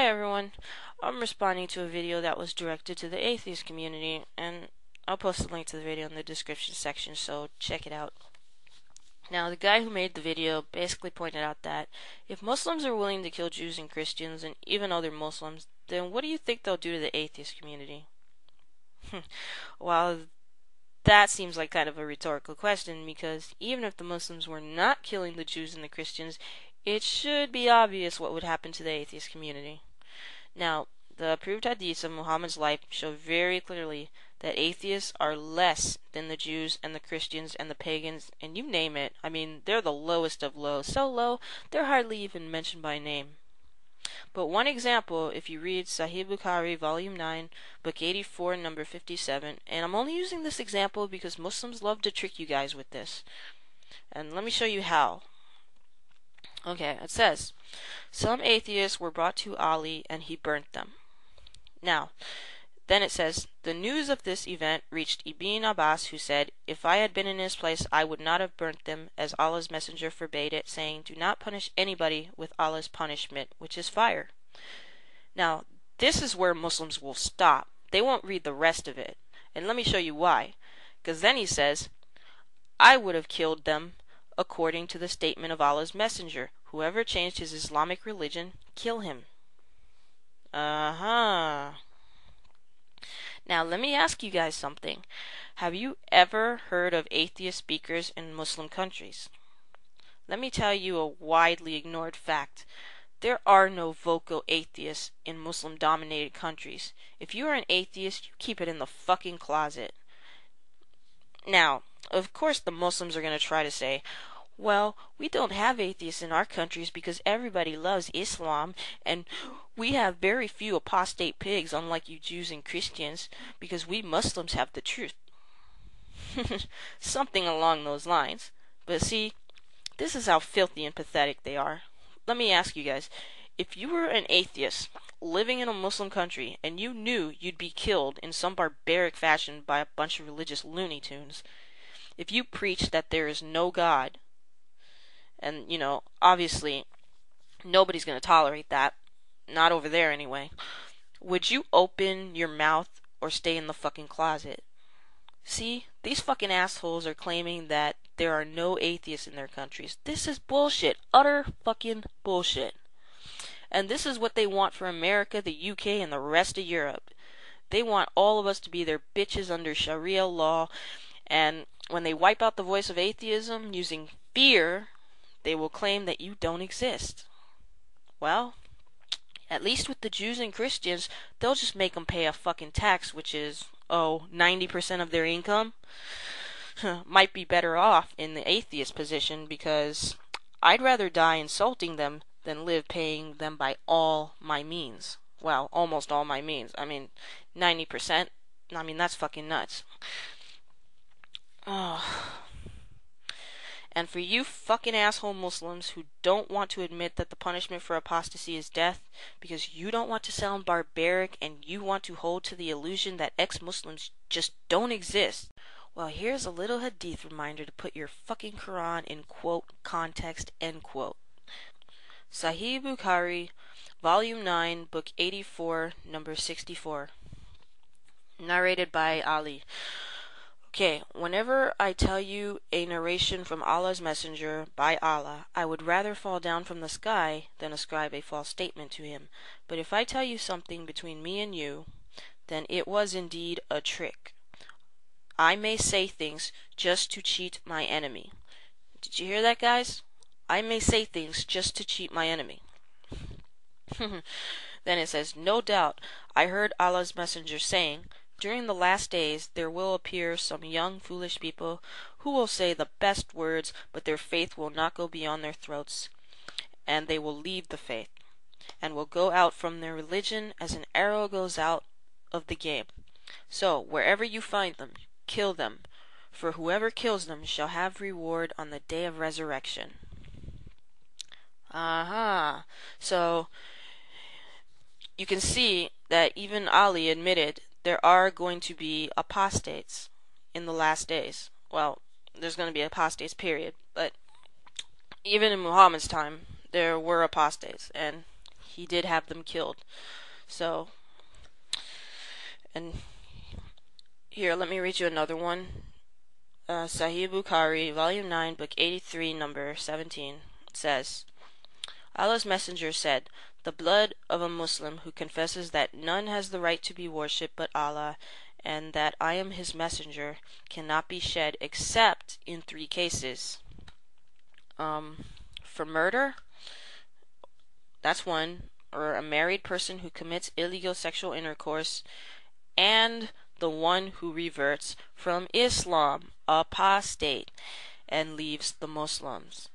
everyone, I'm responding to a video that was directed to the atheist community, and I'll post a link to the video in the description section, so check it out. Now, the guy who made the video basically pointed out that if Muslims are willing to kill Jews and Christians and even other Muslims, then what do you think they'll do to the atheist community? Well, that seems like kind of a rhetorical question, because even if the Muslims were not killing the Jews and the Christians, it should be obvious what would happen to the atheist community. Now, the approved hadiths of Muhammad's life show very clearly that atheists are less than the Jews and the Christians and the pagans, and you name it. I mean, they're the lowest of low. So low, they're hardly even mentioned by name. But one example, if you read Sahih Bukhari, Volume 9, Book 84, number 57, and I'm only using this example because Muslims love to trick you guys with this. And let me show you how. Okay, it says, some atheists were brought to Ali and he burnt them. Now, then it says, the news of this event reached Ibn Abbas, who said, if I had been in his place, I would not have burnt them, as Allah's messenger forbade it, saying, do not punish anybody with Allah's punishment, which is fire. Now, this is where Muslims will stop. They won't read the rest of it. And let me show you why. Because then he says, I would have killed them according to the statement of Allah's messenger. Whoever changed his Islamic religion, kill him. Now, let me ask you guys something. Have you ever heard of atheist speakers in Muslim countries? Let me tell you a widely ignored fact. There are no vocal atheists in Muslim-dominated countries. If you are an atheist, you keep it in the fucking closet. Now, of course the Muslims are going to try to say, well, we don't have atheists in our countries because everybody loves Islam, and we have very few apostate pigs, unlike you Jews and Christians, because we Muslims have the truth. Something along those lines. But see, this is how filthy and pathetic they are. Let me ask you guys, if you were an atheist living in a Muslim country and you knew you'd be killed in some barbaric fashion by a bunch of religious Looney Tunes, if you preached that there is no God, and, you know, obviously, nobody's going to tolerate that. Not over there, anyway. Would you open your mouth or stay in the fucking closet? See, these fucking assholes are claiming that there are no atheists in their countries. This is bullshit. Utter fucking bullshit. And this is what they want for America, the UK, and the rest of Europe. They want all of us to be their bitches under Sharia law, and when they wipe out the voice of atheism using fear, they will claim that you don't exist. Well, at least with the Jews and Christians, they'll just make them pay a fucking tax, which is, 90% of their income. Might be better off in the atheist position, because I'd rather die insulting them than live paying them by all my means. Well, almost all my means. I mean, 90%. I mean, that's fucking nuts. And for you fucking asshole Muslims who don't want to admit that the punishment for apostasy is death because you don't want to sound barbaric and you want to hold to the illusion that ex-Muslims just don't exist, well, here's a little hadith reminder to put your fucking Quran in quote context, end quote. Sahih Bukhari, Volume 9, Book 84, number 64. Narrated by Ali. Okay, whenever I tell you a narration from Allah's messenger by Allah, I would rather fall down from the sky than ascribe a false statement to him. But if I tell you something between me and you, then it was indeed a trick. I may say things just to cheat my enemy. Did you hear that, guys? I may say things just to cheat my enemy. Then it says, no doubt, I heard Allah's messenger saying, during the last days there will appear some young foolish people who will say the best words, but their faith will not go beyond their throats, and they will leave the faith, and will go out from their religion as an arrow goes out of the game. So, wherever you find them, kill them, for whoever kills them shall have reward on the day of resurrection. So, you can see that even Ali admitted there are going to be apostates in the last days. Well, there's going to be apostates, period. But even in Muhammad's time, there were apostates, and he did have them killed. So, and here, let me read you another one. Sahih Bukhari, Volume 9, Book 83, Number 17, says, Allah's Messenger said, "The blood of a Muslim who confesses that none has the right to be worshipped but Allah, and that I am his messenger, cannot be shed except in 3 cases. For murder, that's one, or a married person who commits illegal sexual intercourse, and the one who reverts from Islam, apostate, and leaves the Muslims."